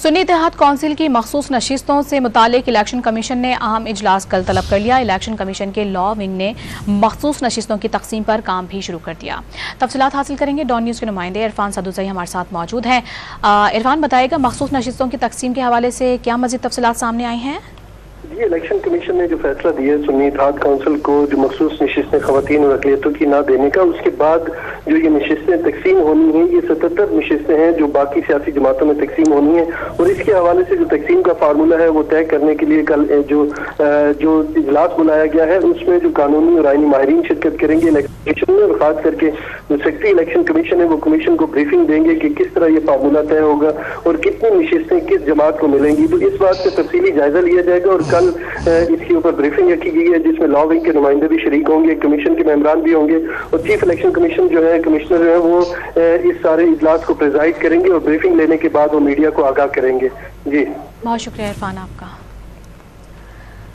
सुन्नी इत्तेहाद council की मखसूस नशिस्तों से मुतालिक इलेक्शन कमीशन ने अहम इजलास कल तलब कर लिया। इलेक्शन कमीशन के लॉ विंग ने मखसूस नशिस्तों की तकसीम पर काम भी शुरू कर दिया। तफसीलात हासिल करेंगे डॉन न्यूज़ के नुमाइंदे इरफान सदुसई हमारे साथ मौजूद हैं। इरफान, बताइएगा मखसूस नशिस्तों की तकसीम के हवाले से क्या मज़ीद तफसीलात सामने आई हैं? जी, इलेक्शन कमीशन ने जो फैसला दिया है सुन्नी इत्तेहाद काउंसिल को जो मखसूस नशिस्तें ख़वातीन और अक़लियतों की ना देने का, उसके बाद जो ये नशिस्तें तकसीम होनी है, ये 77 नशिस्तें हैं जो बाकी सियासी जमातों में तकसीम होनी है। और इसके हवाले से जो तकसीम का फार्मूला है वो तय करने के लिए कल जो इजलास बुलाया गया है उसमें जो कानूनी और आईनी माहिरीन शिरकत करेंगे इलेक्शन कमीशन में, और खास करके जो सेक्रेटरी इलेक्शन कमीशन है वो कमीशन को ब्रीफिंग देंगे कि किस तरह ये फार्मूला तय होगा और कितनी नशिस्तें किस जमात को मिलेंगी। तो इस बात का तफसीली जायजा लिया जाएगा और कल इसके ऊपर ब्रीफिंग रखी गई है जिसमें लॉ विंग के नुमाइंदे भी शरीक होंगे, कमीशन के मेंबरान भी होंगे और चीफ इलेक्शन कमीशन जो है कमिश्नर जो है वो इस सारे इजलास को प्रेजाइड करेंगे और ब्रीफिंग लेने के बाद वो मीडिया को आगाह करेंगे। जी, बहुत शुक्रिया इरफान आपका।